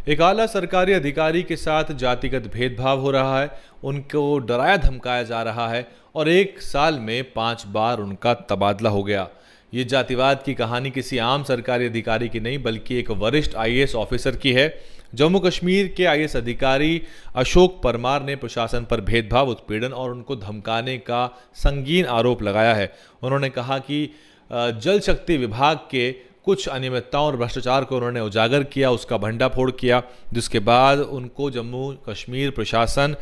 एक आला सरकारी अधिकारी के साथ जातिगत भेदभाव हो रहा है, उनको डराया धमकाया जा रहा है और एक साल में 5 बार उनका तबादला हो गया। ये जातिवाद की कहानी किसी आम सरकारी अधिकारी की नहीं बल्कि एक वरिष्ठ आईएएस ऑफिसर की है। जम्मू कश्मीर के आईएएस अधिकारी अशोक परमार ने प्रशासन पर भेदभाव, उत्पीड़न और उनको धमकाने का संगीन आरोप लगाया है। उन्होंने कहा कि जल शक्ति विभाग के कुछ अनियमितताओं और भ्रष्टाचार को उन्होंने उजागर किया, उसका भंडाफोड़ किया, जिसके बाद उनको जम्मू कश्मीर प्रशासन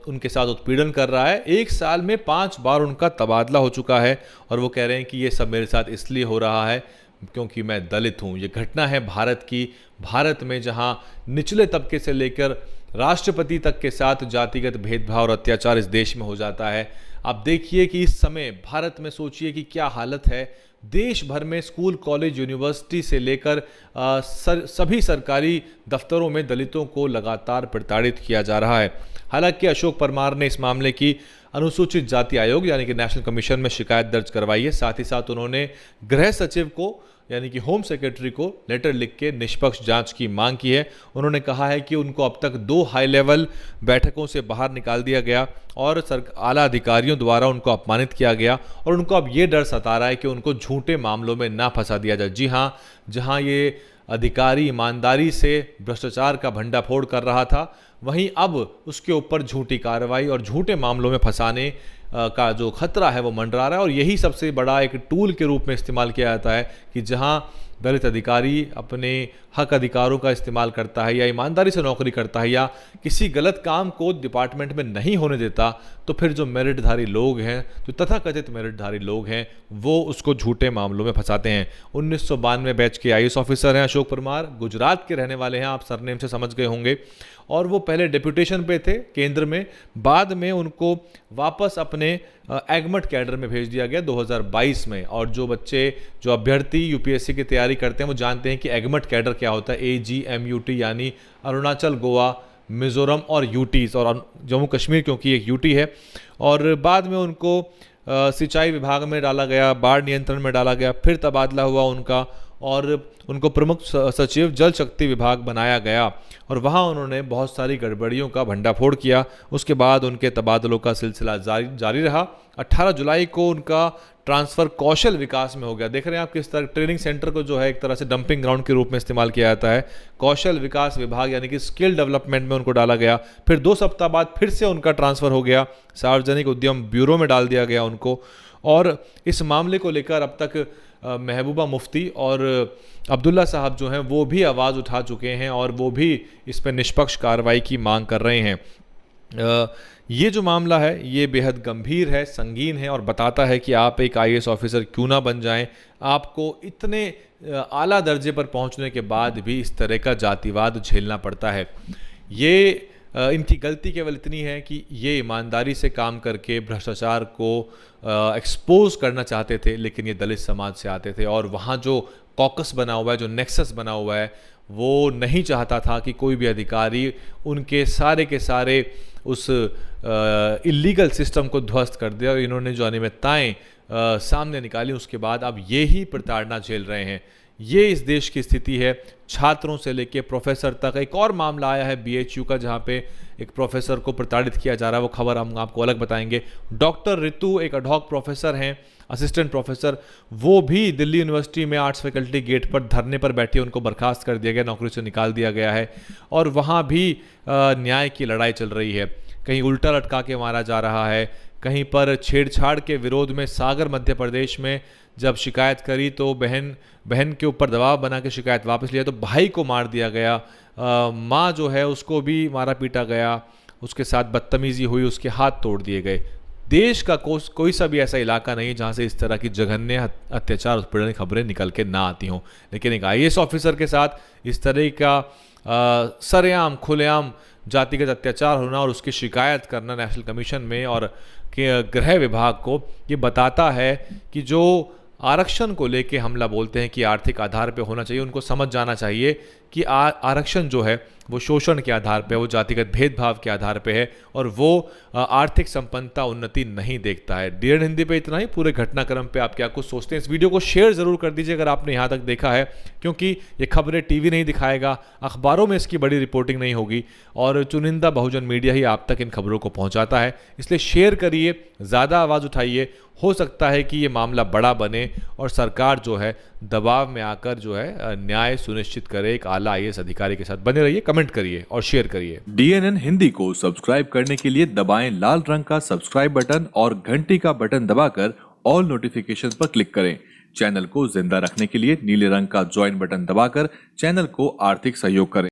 उनके साथ उत्पीड़न कर रहा है। एक साल में 5 बार उनका तबादला हो चुका है और वो कह रहे हैं कि ये सब मेरे साथ इसलिए हो रहा है क्योंकि मैं दलित हूँ। ये घटना है भारत की, भारत में जहाँ निचले तबके से लेकर राष्ट्रपति तक के साथ जातिगत भेदभाव और अत्याचार इस देश में हो जाता है। आप देखिए कि इस समय भारत में सोचिए कि क्या हालत है। देश भर में स्कूल, कॉलेज, यूनिवर्सिटी से लेकर सभी सरकारी दफ्तरों में दलितों को लगातार प्रताड़ित किया जा रहा है। हालांकि अशोक परमार ने इस मामले की अनुसूचित जाति आयोग यानी कि नेशनल कमीशन में शिकायत दर्ज करवाई है। साथ ही साथ उन्होंने गृह सचिव को यानी कि होम सेक्रेटरी को लेटर लिख के निष्पक्ष जांच की मांग की है। उन्होंने कहा है कि उनको अब तक 2 हाई लेवल बैठकों से बाहर निकाल दिया गया और आला अधिकारियों द्वारा उनको अपमानित किया गया और उनको अब ये डर सता रहा है कि उनको झूठे मामलों में ना फंसा दिया जाए। जी हाँ, जहाँ ये अधिकारी ईमानदारी से भ्रष्टाचार का भंडाफोड़ कर रहा था, वहीं अब उसके ऊपर झूठी कार्रवाई और झूठे मामलों में फंसाने का जो खतरा है वो मंडरा रहा है। और यही सबसे बड़ा एक टूल के रूप में इस्तेमाल किया जाता है कि जहां दलित अधिकारी अपने हक अधिकारों का इस्तेमाल करता है या ईमानदारी से नौकरी करता है या किसी गलत काम को डिपार्टमेंट में नहीं होने देता, तो फिर जो मेरिटधारी लोग हैं, जो तथाकथित मेरिटधारी लोग हैं, वो उसको झूठे मामलों में फंसाते हैं। 1992 बैच के आईएएस ऑफिसर हैं अशोक परमार, गुजरात के रहने वाले हैं, आप सरनेम से समझ गए होंगे। और वो पहले डेप्यूटेशन पे थे केंद्र में, बाद में उनको वापस अपने एगमट कैडर में भेज दिया गया 2022 में। और जो अभ्यर्थी यूपीएससी की तैयारी करते हैं वो जानते हैं कि एगमट कैडर क्या होता है। AGMUT यानी अरुणाचल, गोवा, मिजोरम और यूटीज, और जम्मू कश्मीर क्योंकि एक यूटी है। और बाद में उनको सिंचाई विभाग में डाला गया, बाढ़ नियंत्रण में डाला गया, फिर तबादला हुआ उनका और उनको प्रमुख सचिव जल शक्ति विभाग बनाया गया और वहां उन्होंने बहुत सारी गड़बड़ियों का भंडाफोड़ किया। उसके बाद उनके तबादलों का सिलसिला जारी रहा। 18 जुलाई को उनका ट्रांसफ़र कौशल विकास में हो गया। देख रहे हैं आप किस तरह ट्रेनिंग सेंटर को जो है एक तरह से डंपिंग ग्राउंड के रूप में इस्तेमाल किया जाता है। कौशल विकास विभाग यानी कि स्किल डेवलपमेंट में उनको डाला गया। फिर 2 सप्ताह बाद फिर से उनका ट्रांसफ़र हो गया, सार्वजनिक उद्यम ब्यूरो में डाल दिया गया उनको। और इस मामले को लेकर अब तक महबूबा मुफ्ती और अब्दुल्ला साहब जो हैं वो भी आवाज़ उठा चुके हैं और वो भी इस पर निष्पक्ष कार्रवाई की मांग कर रहे हैं। ये जो मामला है ये बेहद गंभीर है, संगीन है और बताता है कि आप एक आईएएस ऑफिसर क्यों ना बन जाएं। आपको इतने आला दर्जे पर पहुंचने के बाद भी इस तरह का जातिवाद झेलना पड़ता है। ये इनकी गलती केवल इतनी है कि ये ईमानदारी से काम करके भ्रष्टाचार को एक्सपोज करना चाहते थे, लेकिन ये दलित समाज से आते थे और वहाँ जो कॉकस बना हुआ है, जो नेक्सस बना हुआ है, वो नहीं चाहता था कि कोई भी अधिकारी उनके सारे के सारे उस इलीगल सिस्टम को ध्वस्त कर दिया। और इन्होंने जो अनियमितताएं सामने निकाली उसके बाद अब ये ही प्रताड़ना झेल रहे हैं। ये इस देश की स्थिति है, छात्रों से लेके प्रोफेसर तक। एक और मामला आया है BHU का जहाँ पे एक प्रोफेसर को प्रताड़ित किया जा रहा है, वो खबर हम आपको अलग बताएंगे। डॉक्टर रितु एक अडॉक प्रोफेसर हैं, असिस्टेंट प्रोफेसर, वो भी दिल्ली यूनिवर्सिटी में आर्ट्स फैकल्टी गेट पर धरने पर बैठे, उनको बर्खास्त कर दिया गया, नौकरी से निकाल दिया गया है। और वहाँ भी न्याय की लड़ाई चल रही है। कहीं उल्टा लटका के मारा जा रहा है, कहीं पर छेड़छाड़ के विरोध में सागर मध्य प्रदेश में जब शिकायत करी तो बहन के ऊपर दबाव बना के शिकायत वापस लिया तो भाई को मार दिया गया। माँ जो है उसको भी मारा पीटा गया, उसके साथ बदतमीजी हुई, उसके हाथ तोड़ दिए गए। देश का कोई सा भी ऐसा इलाका नहीं जहाँ से इस तरह की जघन्य अत्याचार उत्पीड़न खबरें निकल के ना आती हों, लेकिन एक आईएएस ऑफिसर के साथ इस तरह का सरेआम खुलेआम जातिगत अत्याचार होना और उसकी शिकायत करना नेशनल कमीशन में और गृह विभाग को, ये बताता है कि जो आरक्षण को लेके हमला बोलते हैं कि आर्थिक आधार पे होना चाहिए, उनको समझ जाना चाहिए कि आरक्षण जो है वो शोषण के आधार पे, वो जातिगत भेदभाव के आधार पे है और वो आर्थिक संपन्नता, उन्नति नहीं देखता है। डीएन हिंदी पे इतना ही। पूरे घटनाक्रम पे आप क्या कुछ सोचते हैं? इस वीडियो को शेयर जरूर कर दीजिए अगर आपने यहाँ तक देखा है, क्योंकि ये खबरें टीवी नहीं दिखाएगा, अखबारों में इसकी बड़ी रिपोर्टिंग नहीं होगी और चुनिंदा बहुजन मीडिया ही आप तक इन खबरों को पहुंचाता है। इसलिए शेयर करिए, ज़्यादा आवाज़ उठाइए। हो सकता है कि ये मामला बड़ा बने और सरकार जो है दबाव में आकर जो है न्याय सुनिश्चित करे। एक आला आईएएस अधिकारी के साथ बने रहिए, कमेंट करिए और शेयर करिए। डीएनएन हिंदी को सब्सक्राइब करने के लिए दबाएं लाल रंग का सब्सक्राइब बटन और घंटी का बटन दबाकर ऑल नोटिफिकेशन पर क्लिक करें। चैनल को जिंदा रखने के लिए नीले रंग का ज्वाइन बटन दबाकर चैनल को आर्थिक सहयोग करें।